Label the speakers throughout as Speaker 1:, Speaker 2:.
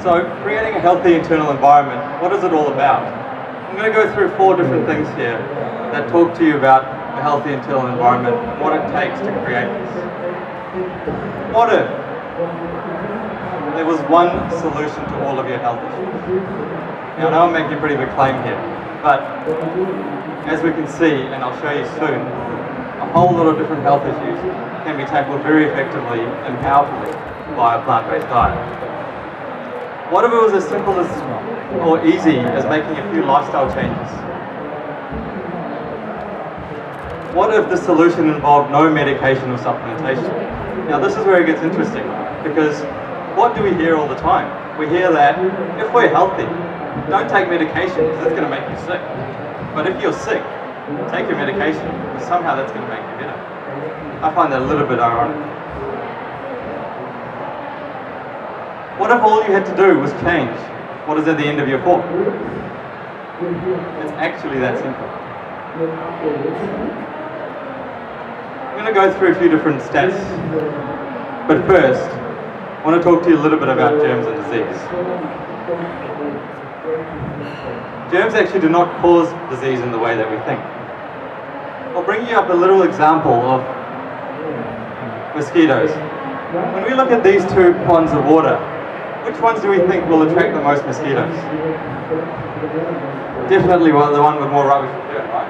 Speaker 1: So, creating a healthy internal environment, what is it all about? I'm going to go through 4 different things here that talk to you about a healthy internal environment and what it takes to create this. What if there was one solution to all of your health issues? Now, I know I'm making a pretty big claim here, but as we can see, and I'll show you soon, a whole lot of different health issues can be tackled very effectively and powerfully by a plant-based diet. What if it was as simple as, or easy as making a few lifestyle changes? What if the solution involved no medication or supplementation? Now this is where it gets interesting, because what do we hear all the time? We hear that if we're healthy, don't take medication because it's going to make you sick. But if you're sick, take your medication because somehow that's going to make you better. I find that a little bit ironic. What if all you had to do was change what is at the end of your fork? It's actually that simple. I'm going to go through a few different stats, but first, I want to talk to you a little bit about germs and disease. Germs actually do not cause disease in the way that we think. I'll bring you up a little example of mosquitoes. When we look at these 2 ponds of water, which ones do we think will attract the most mosquitoes? Definitely the one with more rubbish and dirt, right?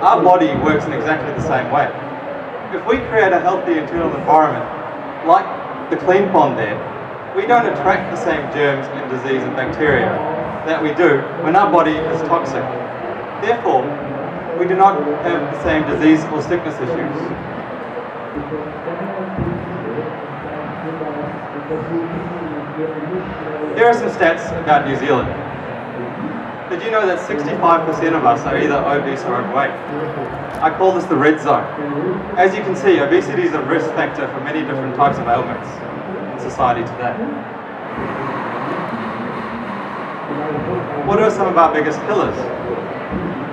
Speaker 1: Our body works in exactly the same way. If we create a healthy internal environment, like the clean pond there, we don't attract the same germs and disease and bacteria that we do when our body is toxic. Therefore, we do not have the same disease or sickness issues. Here are some stats about New Zealand. Did you know that 65% of us are either obese or overweight? I call this the red zone. As you can see, obesity is a risk factor for many different types of ailments in society today. What are some of our biggest killers?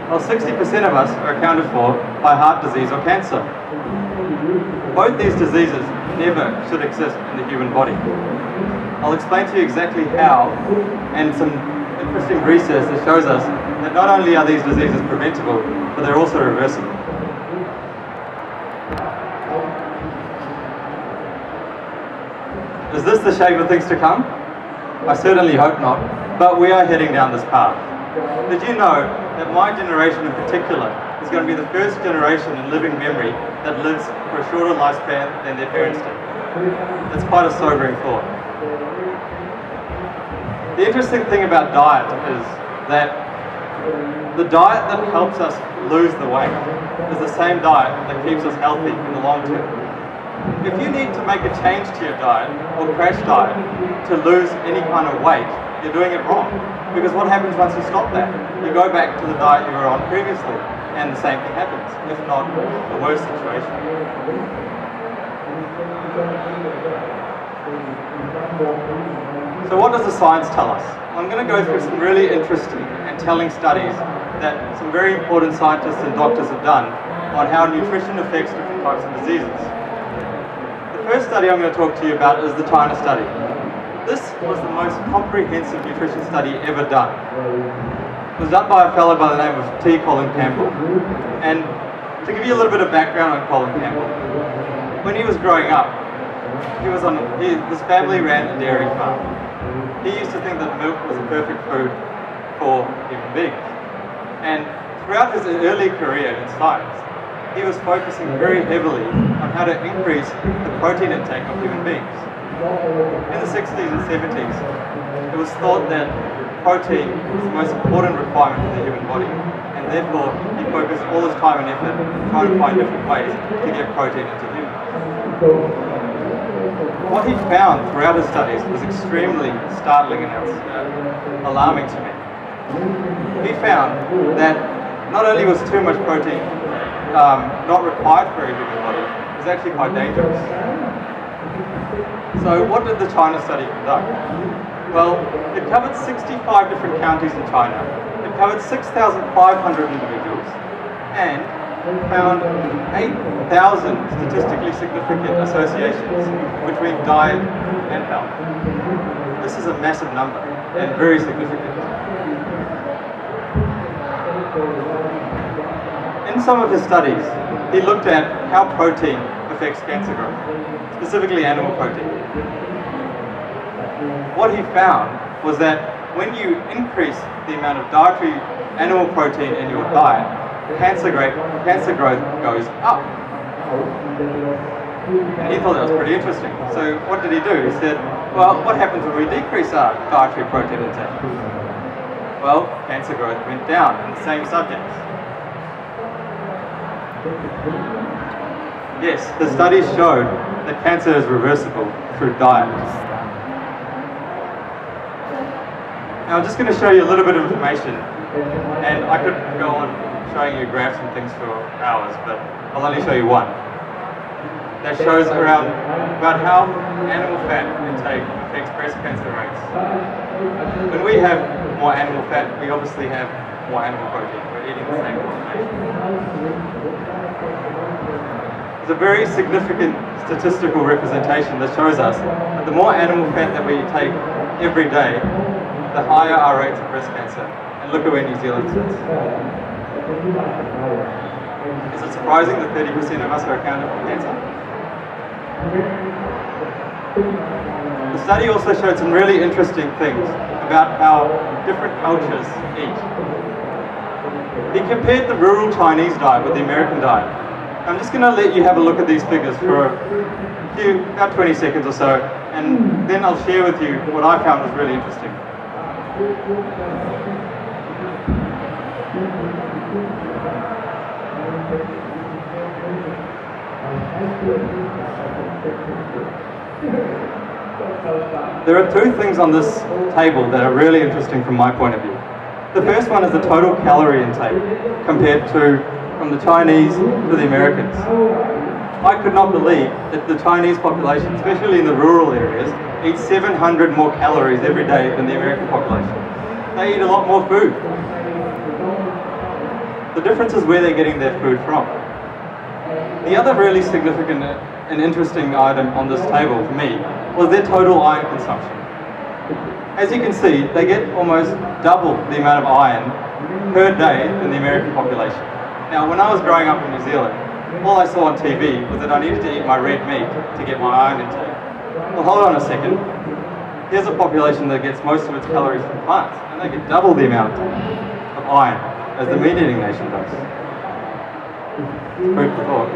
Speaker 1: Well, 60% of us are accounted for by heart disease or cancer. Both these diseases never should exist in the human body. I'll explain to you exactly how, and some interesting research that shows us that not only are these diseases preventable, but they're also reversible. Is this the shape of things to come? I certainly hope not, but we are heading down this path. Did you know that my generation in particular is going to be the first generation in living memory that lives for a shorter lifespan than their parents did? That's quite a sobering thought. The interesting thing about diet is that the diet that helps us lose the weight is the same diet that keeps us healthy in the long term. If you need to make a change to your diet or crash diet to lose any kind of weight, you're doing it wrong. Because what happens once you stop that? You go back to the diet you were on previously, and the same thing happens, if not a worse situation. So what does the science tell us? I'm going to go through some really interesting and telling studies that some very important scientists and doctors have done on how nutrition affects different types of diseases. The first study I'm going to talk to you about is the China study. This was the most comprehensive nutrition study ever done. It was done by a fellow by the name of Colin Campbell. And to give you a little bit of background on Colin Campbell, when he was growing up, his family ran a dairy farm. He used to think that milk was the perfect food for human beings. And throughout his early career in science, he was focusing very heavily on how to increase the protein intake of human beings. In the 60s and 70s, it was thought that protein was the most important requirement for the human body, and therefore he focused all his time and effort trying to find different ways to get protein into humans. What he found throughout his studies was extremely startling and alarming to me. He found that not only was too much protein not required for a human body, it was actually quite dangerous. So what did the China study conduct? Well, it covered 65 different counties in China. It covered 6,500 individuals. And found 8,000 statistically significant associations between diet and health. This is a massive number and very significant. In some of his studies, he looked at how protein affects cancer growth, specifically animal protein. What he found was that when you increase the amount of dietary animal protein in your diet, cancer growth goes up. And he thought that was pretty interesting. So what did he do? He said, well, what happens when we decrease our dietary protein intake? Well, cancer growth went down in the same subjects. Yes, the studies showed that cancer is reversible through diet. Now I'm just going to show you a little bit of information, and I could go on showing you graphs and things for hours, but I'll only show you one. That shows about how animal fat intake affects breast cancer rates. When we have more animal fat, we obviously have more animal protein. We're eating the same information. It's a very significant statistical representation that shows us that the more animal fat that we take every day, the higher our rates of breast cancer. And look at where New Zealand sits. Is it surprising that 30% of us are accounted for cancer? The study also showed some really interesting things about how different cultures eat. He compared the rural Chinese diet with the American diet. I'm just going to let you have a look at these figures for about 20 seconds or so, and then I'll share with you what I found was really interesting. There are two things on this table that are really interesting from my point of view. The first one is the total calorie intake compared to from the Chinese to the Americans. I could not believe that the Chinese population, especially in the rural areas, eats 700 more calories every day than the American population. They eat a lot more food. The difference is where they're getting their food from. The other really significant and interesting item on this table for me was their total iron consumption. As you can see, they get almost double the amount of iron per day than the American population. Now, when I was growing up in New Zealand, all I saw on TV was that I needed to eat my red meat to get my iron intake. Well, hold on a second. Here's a population that gets most of its calories from plants, and they get double the amount of iron as the meat-eating nation does. Food for thought.